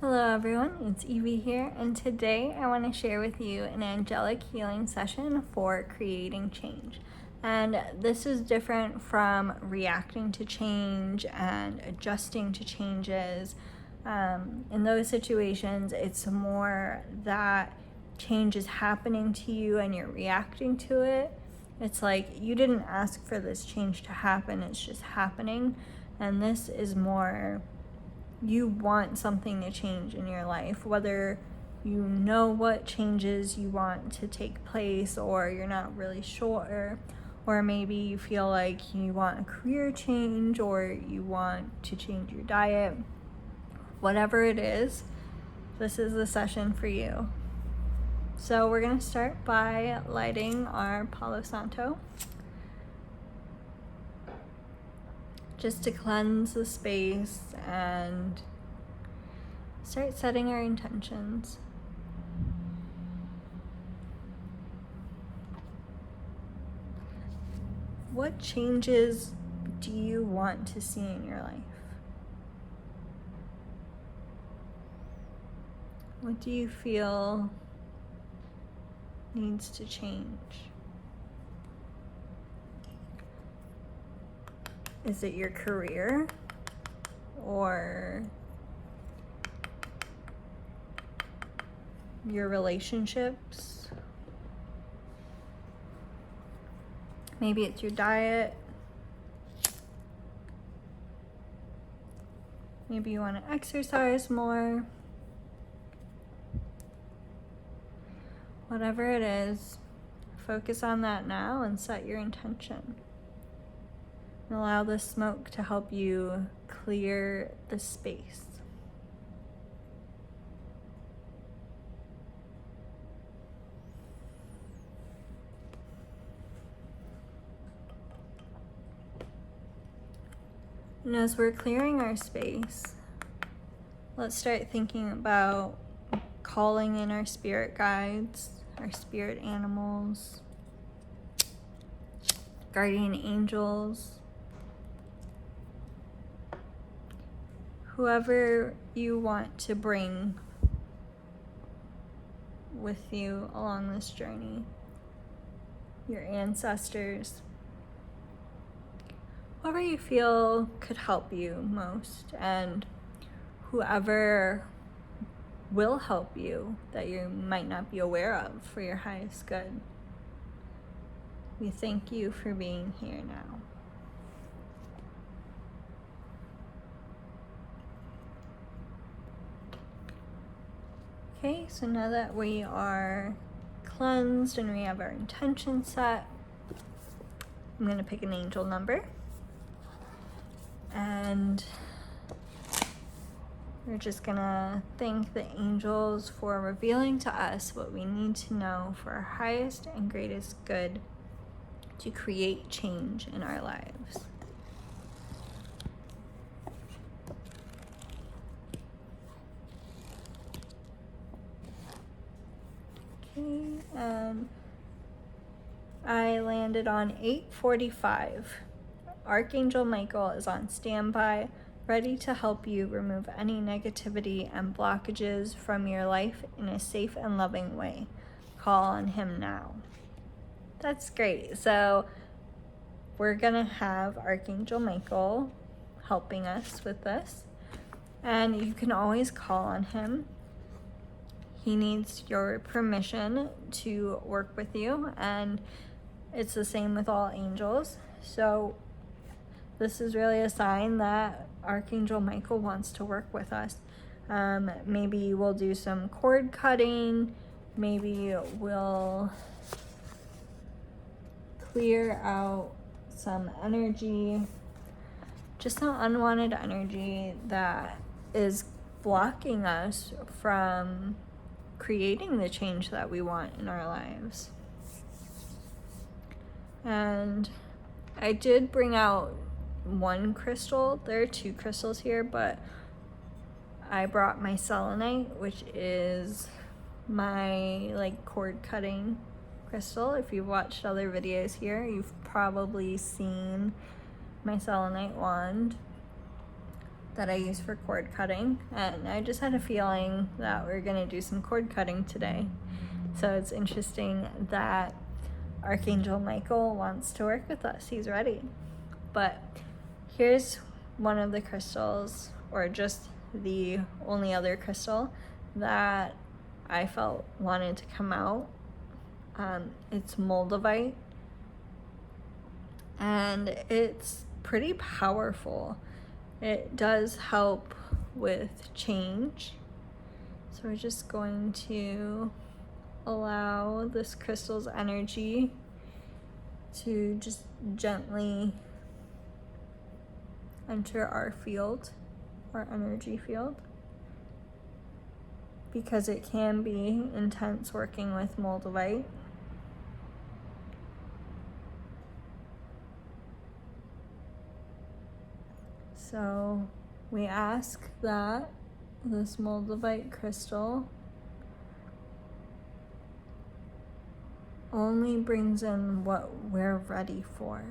Hello everyone, it's Evie here, and today I want to share with you an angelic healing session for creating change. And this is different from reacting to change and adjusting to changes. In those situations, it's more that change is happening to you and you're reacting to it. It's like you didn't ask for this change to happen, it's just happening. And this is more you want something to change in your life, whether you know what changes you want to take place or you're not really sure, or maybe you feel like you want a career change or you want to change your diet. Whatever it is, this is the session for you. So we're going to start by lighting our Palo Santo, just to cleanse the space and start setting our intentions. What changes do you want to see in your life? What do you feel needs to change? Is it your career or your relationships? Maybe it's your diet. Maybe you want to exercise more. Whatever it is, focus on that now and set your intention. And allow the smoke to help you clear the space. And as we're clearing our space, let's start thinking about calling in our spirit guides, our spirit animals, guardian angels, whoever you want to bring with you along this journey, your ancestors, whoever you feel could help you most, and whoever will help you that you might not be aware of for your highest good. We thank you for being here now. Okay, so now that we are cleansed and we have our intention set, I'm going to pick an angel number. And we're just going to thank the angels for revealing to us what we need to know for our highest and greatest good to create change in our lives. Okay, and I landed on 845. Archangel Michael is on standby, ready to help you remove any negativity and blockages from your life in a safe and loving way. Call on him now. That's great. So we're gonna have Archangel Michael helping us with this, and you can always call on him. He needs your permission to work with you, and it's the same with all angels. So this is really a sign that Archangel Michael wants to work with us. Maybe we'll do some cord cutting. Maybe we'll clear out some energy, just some unwanted energy that is blocking us from creating the change that we want in our lives. And I did bring out one crystal. There are two crystals here, but I brought my selenite, which is my cord cutting crystal. If you've watched other videos here, you've probably seen my selenite wand. that I use for cord cutting, and I just had a feeling that we're gonna do some cord cutting today. So it's interesting that Archangel Michael wants to work with us. He's ready. But here's one of the crystals, or just the only other crystal that I felt wanted to come out. It's Moldavite, and it's pretty powerful. It does help with change. So we're just going to allow this crystal's energy to just gently enter our field, our energy field, because it can be intense working with Moldavite. So we ask that this Moldavite crystal only brings in what we're ready for.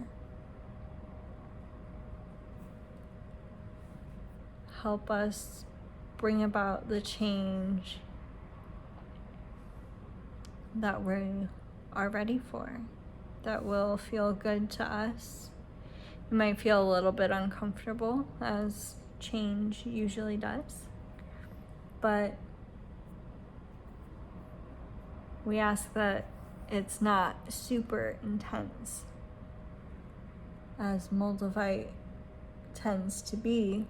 Help us bring about the change that we are ready for, that will feel good to us. It might feel a little bit uncomfortable, as change usually does, but we ask that it's not super intense, as Moldavite tends to be.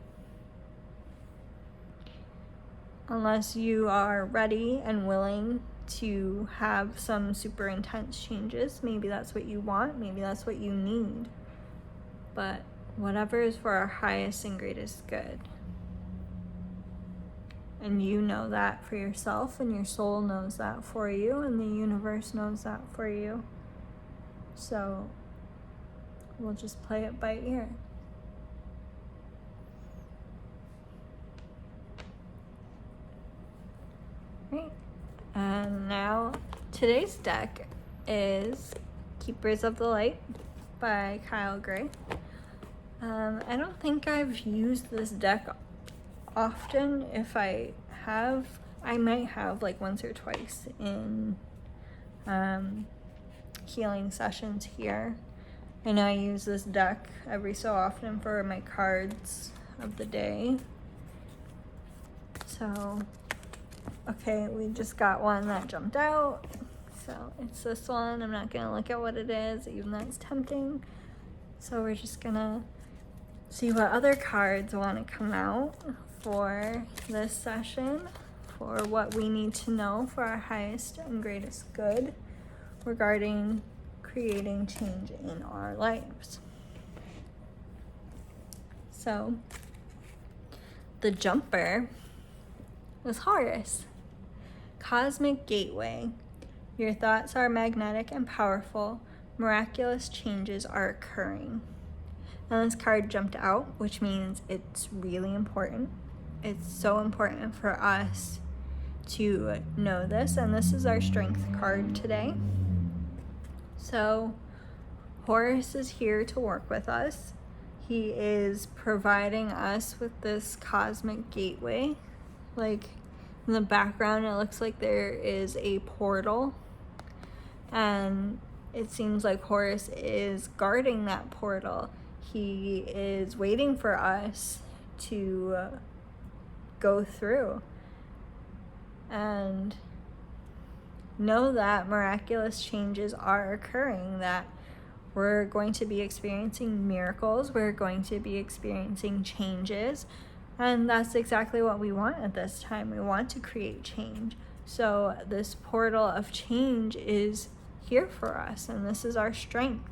Unless you are ready and willing to have some super intense changes, maybe that's what you want, maybe that's what you need. But whatever is for our highest and greatest good. And you know that for yourself, and your soul knows that for you, and the universe knows that for you. So we'll just play it by ear. Right. And now today's deck is Keepers of the Light by Kyle Gray. I don't think I've used this deck often. If I have, I might have like once or twice in healing sessions here. I know I use this deck every so often for my cards of the day. So, okay, we just got one that jumped out. So it's this one. I'm not gonna look at what it is, even though it's tempting. So we're just gonna see what other cards want to come out for this session, for what we need to know for our highest and greatest good regarding creating change in our lives. So the jumper is Horus. Cosmic Gateway. Your thoughts are magnetic and powerful. Miraculous changes are occurring. And this card jumped out, which means it's really important. It's so important for us to know this, and this is our strength card today. So Horus is here to work with us. He is providing us with this cosmic gateway. Like in the background, it looks like there is a portal, and it seems like Horus is guarding that portal. He is waiting for us to go through and know that miraculous changes are occurring, that we're going to be experiencing miracles, we're going to be experiencing changes, and that's exactly what we want at this time. We want to create change. So this portal of change is here for us, and this is our strength.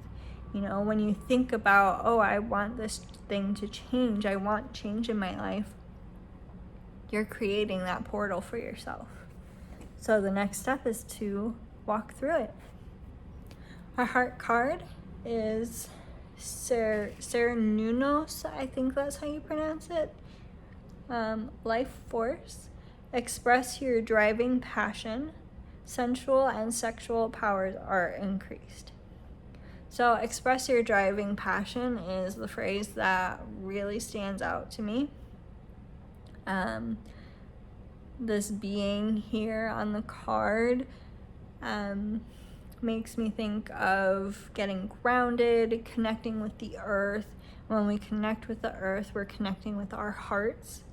You know, when you think about, oh, I want this thing to change, I want change in my life, you're creating that portal for yourself. So the next step is to walk through it. Our heart card is Serenunos, I think that's how you pronounce it. Life force. Express your driving passion. Sensual and sexual powers are increased. So express your driving passion is the phrase that really stands out to me. This being here on the card makes me think of getting grounded, connecting with the earth. When we connect with the earth, we're connecting with our hearts.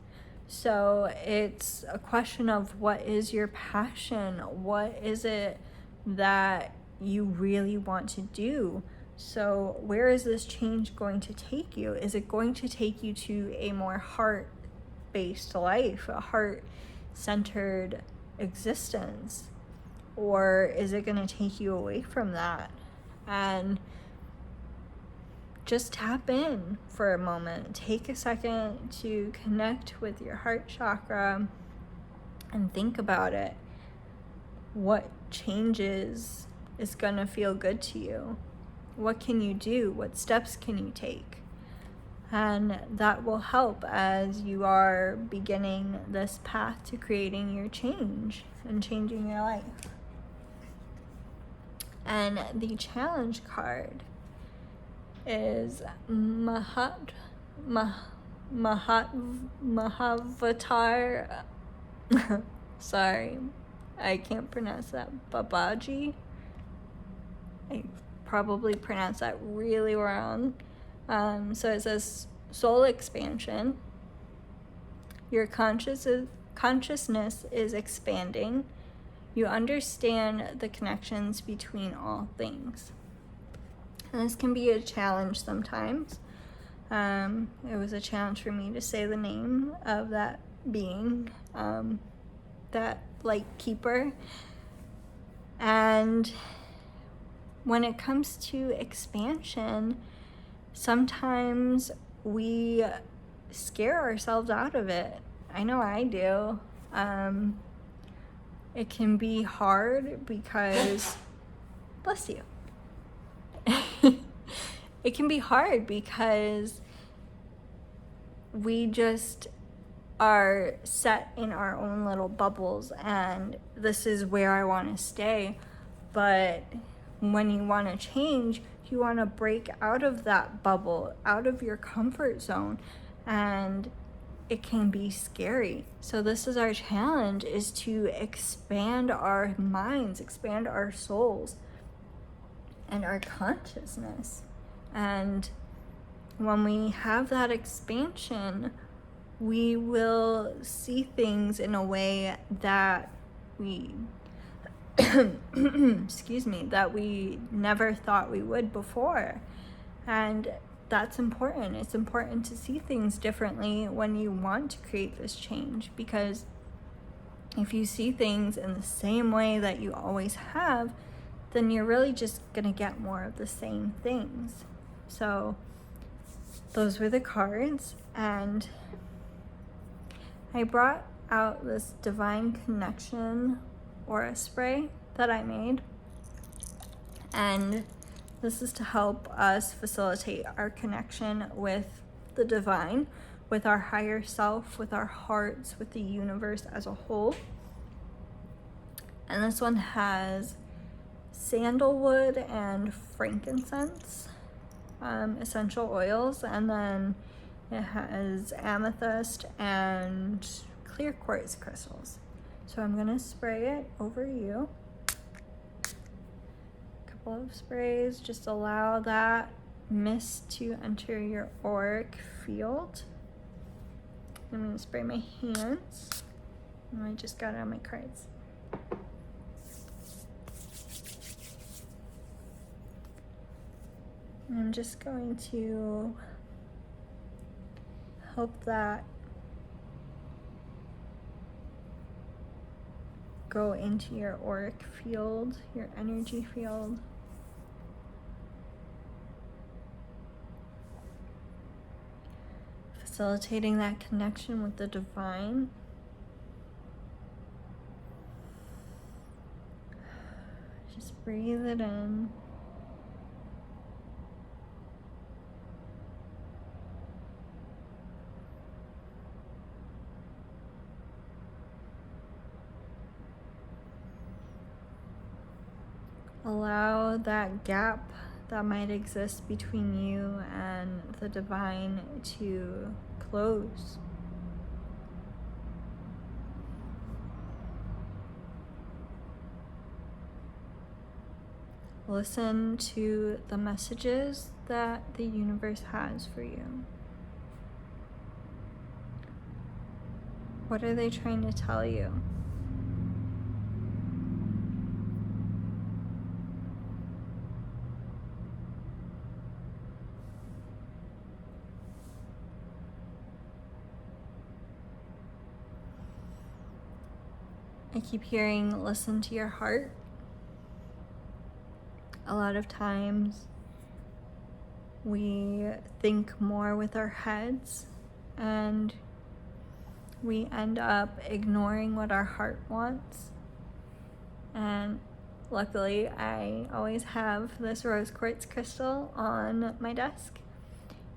So it's a question of, what is your passion? What is it that you really want to do? So where is this change going to take you? Is it going to take you to a more heart-based life, a heart-centered existence? Or is it going to take you away from that? And just tap in for a moment. Take a second to connect with your heart chakra and think about it. What changes is going to feel good to you? What can you do? What steps can you take? And that will help as you are beginning this path to creating your change and changing your life. And the challenge card is Mahavatar. Sorry, I can't pronounce that. Babaji. I probably pronounced that really wrong. So it says soul expansion. Your consciousness is expanding. You understand the connections between all things. And this can be a challenge sometimes. It was a challenge for me to say the name of that being, that light keeper. And when it comes to expansion, sometimes we scare ourselves out of it. I know I do. It can be hard because, bless you. It can be hard because we just are set in our own little bubbles, and this is where I want to stay. But when you want to change, you want to break out of that bubble, out of your comfort zone, and it can be scary. So this is our challenge, is to expand our minds, expand our souls and our consciousness. And when we have that expansion, we will see things in a way that we excuse me, that we never thought we would before. And that's important. It's important to see things differently when you want to create this change, because if you see things in the same way that you always have, then you're really just gonna get more of the same things. So those were the cards, and I brought out this Divine Connection aura spray that I made, and this is to help us facilitate our connection with the divine, with our higher self, with our hearts, with the universe as a whole. And this one has sandalwood and frankincense essential oils, and then it has amethyst and clear quartz crystals. So I'm gonna spray it over you. A couple of sprays, just allow that mist to enter your auric field. I'm gonna spray my hands. And I just got it on my cards. And I'm just going to help that go into your auric field, your energy field. Facilitating that connection with the divine. Just breathe it in. Allow that gap that might exist between you and the divine to close. Listen to the messages that the universe has for you. What are they trying to tell you? I keep hearing, listen to your heart. A lot of times we think more with our heads and we end up ignoring what our heart wants. And luckily, I always have this rose quartz crystal on my desk.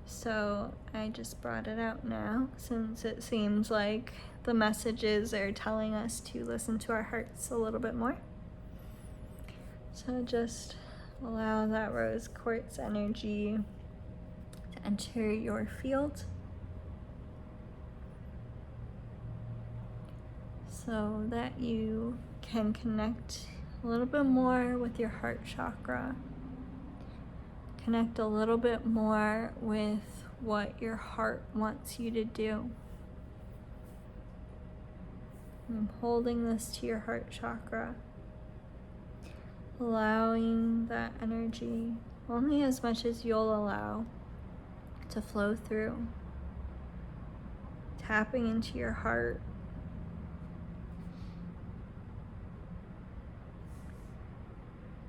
So I just brought it out now, since it seems like the messages are telling us to listen to our hearts a little bit more. So just allow that rose quartz energy to enter your field, so that you can connect a little bit more with your heart chakra. Connect a little bit more with what your heart wants you to do. I'm holding this to your heart chakra, allowing that energy, only as much as you'll allow, to flow through. Tapping into your heart.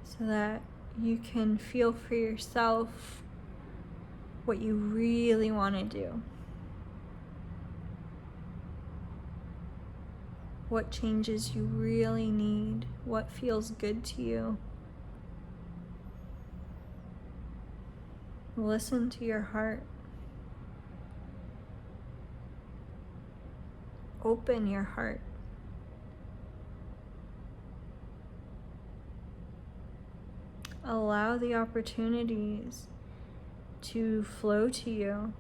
So that you can feel for yourself what you really want to do. What changes you really need. What feels good to you. Listen to your heart. Open your heart. Allow the opportunities to flow to you.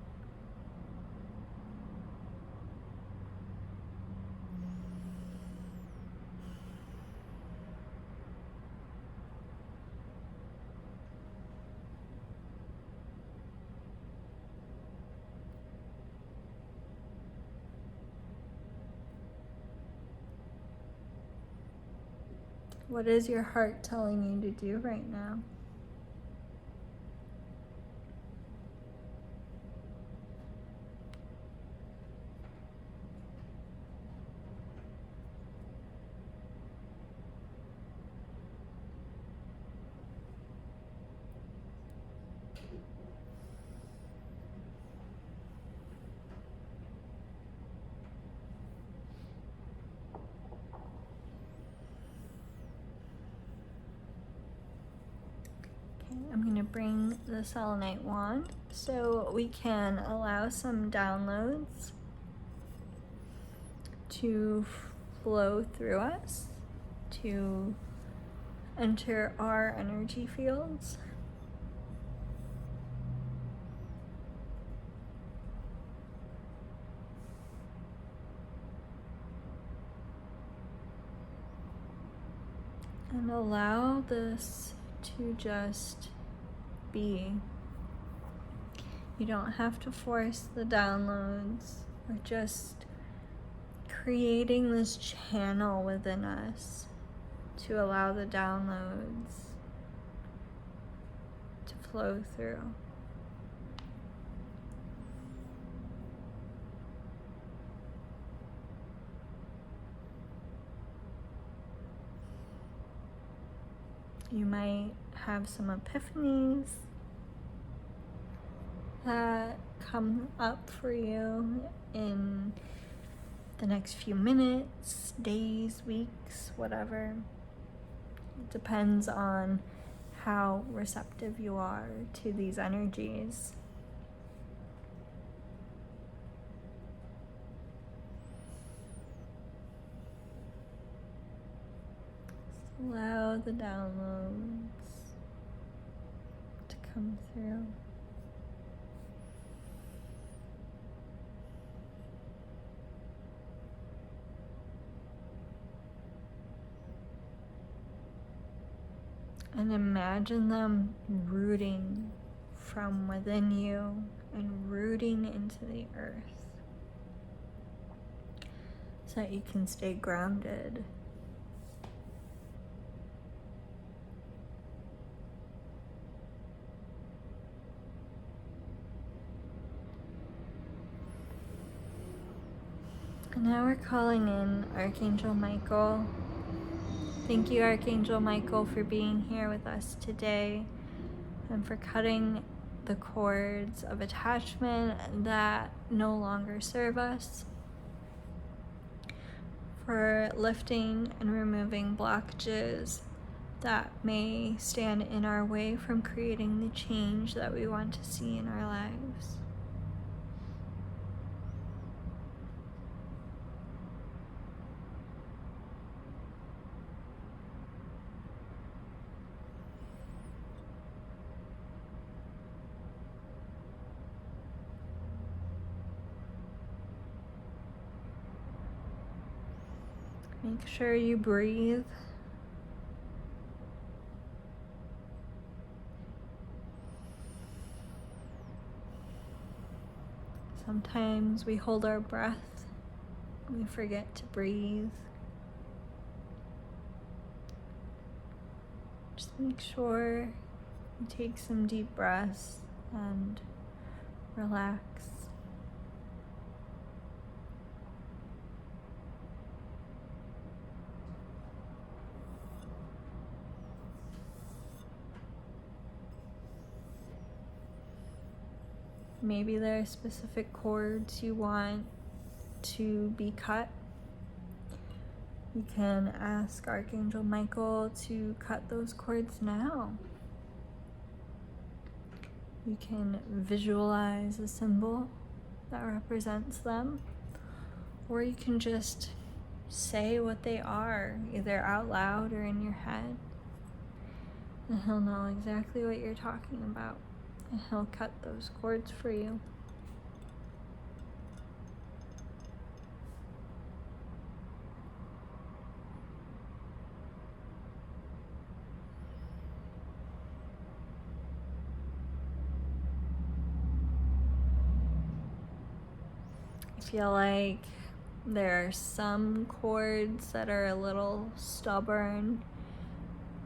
What is your heart telling you to do right now? I'm going to bring the selenite wand so we can allow some downloads to flow through us, to enter our energy fields. And allow this to just be. You don't have to force the downloads. We're just creating this channel within us to allow the downloads to flow through. You might have some epiphanies that come up for you in the next few minutes, days, weeks, whatever. It depends on how receptive you are to these energies. Allow the downloads to come through. And imagine them rooting from within you and rooting into the earth so that you can stay grounded. And now we're calling in Archangel Michael. Thank you, Archangel Michael, for being here with us today and for cutting the cords of attachment that no longer serve us, for lifting and removing blockages that may stand in our way from creating the change that we want to see in our lives. Make sure you breathe. Sometimes we hold our breath and we forget to breathe. Just make sure you take some deep breaths and relax. Maybe there are specific cords you want to be cut. You can ask Archangel Michael to cut those cords now. You can visualize a symbol that represents them, or you can just say what they are, either out loud or in your head, and he'll know exactly what you're talking about, and he'll cut those cords for you. I feel like there are some cords that are a little stubborn,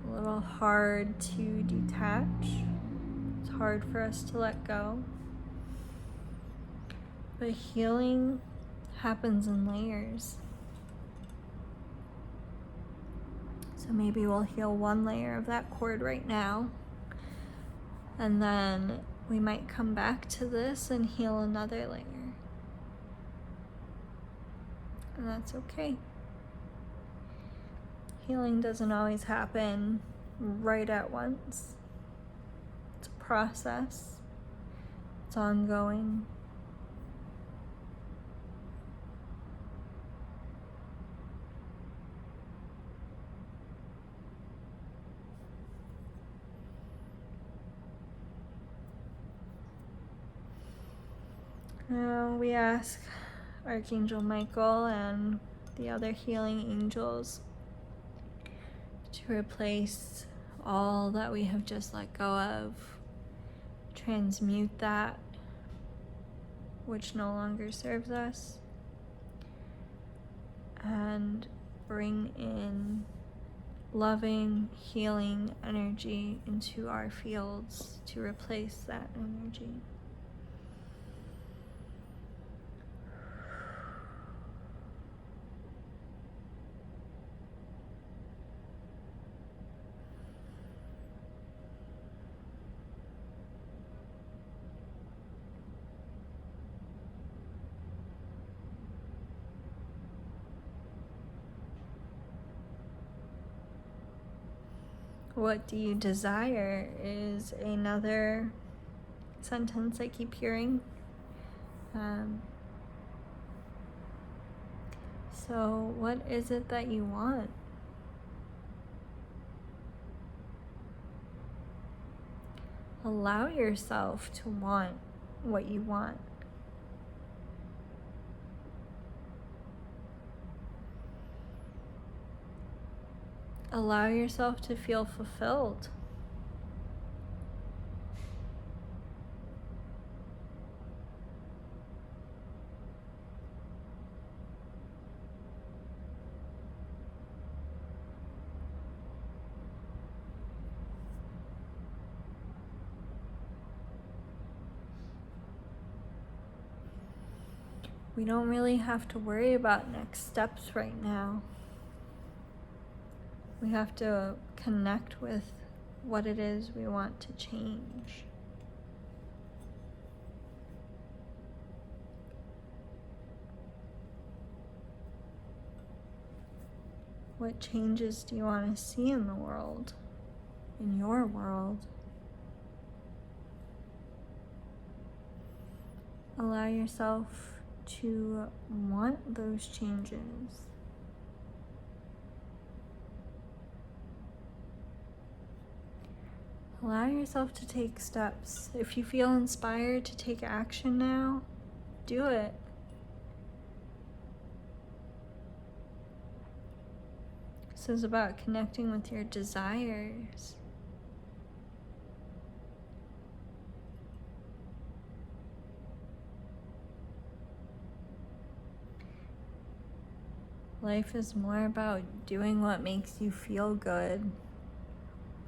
a little hard to detach. It's hard for us to let go. But healing happens in layers. So maybe we'll heal one layer of that cord right now, and then we might come back to this and heal another layer. And that's okay. Healing doesn't always happen right at once. It's a process. It's ongoing. Now we ask Archangel Michael and the other healing angels to replace all that we have just let go of, transmute that which no longer serves us, and bring in loving, healing energy into our fields to replace that energy. What do you desire is another sentence I keep hearing. So what is it that you want? Allow yourself to want what you want. Allow yourself to feel fulfilled. we don't really have to worry about next steps right now. We have to connect with what it is we want to change. What changes do you want to see in the world, in your world? Allow yourself to want those changes. Allow yourself to take steps. If you feel inspired to take action now, do it. This is about connecting with your desires. Life is more about doing what makes you feel good.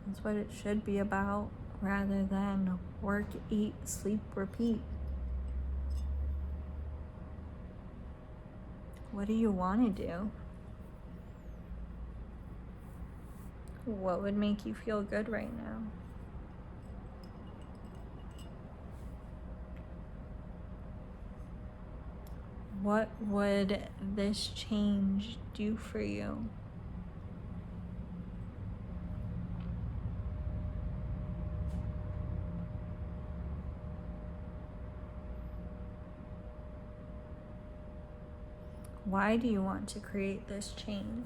That's what it should be about, rather than work, eat, sleep, repeat. What do you want to do? What would make you feel good right now? What would this change do for you? Why do you want to create this change?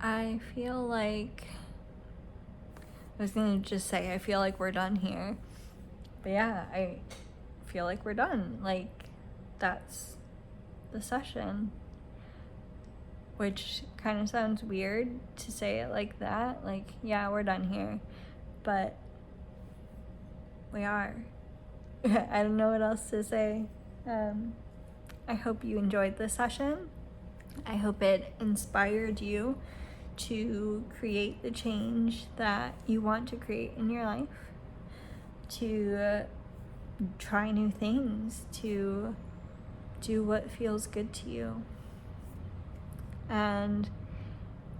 I feel like, I was gonna just say, I feel like we're done here. But yeah, I feel like we're done. Like, that's the session. Which kind of sounds weird to say it like that. Like, yeah, we're done here. But we are. I don't know what else to say. I hope you enjoyed this session. I hope it inspired you to create the change that you want to create in your life, to try new things, to do what feels good to you. And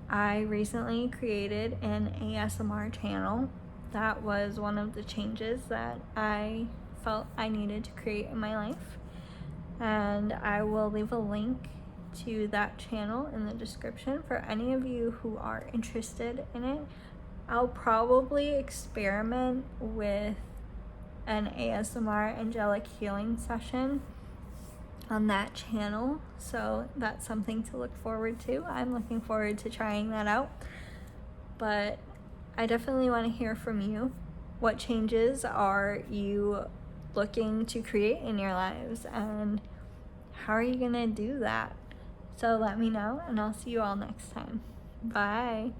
I recently created an ASMR channel. That was one of the changes that I felt I needed to create in my life. And I will leave a link to that channel in the description for any of you who are interested in it. I'll probably experiment with an ASMR angelic healing session on that channel, so that's something to look forward to. I'm looking forward to trying that out. But I definitely want to hear from you. What changes are you looking to create in your lives, and how are you gonna do that? So let me know, and I'll see you all next time. Bye.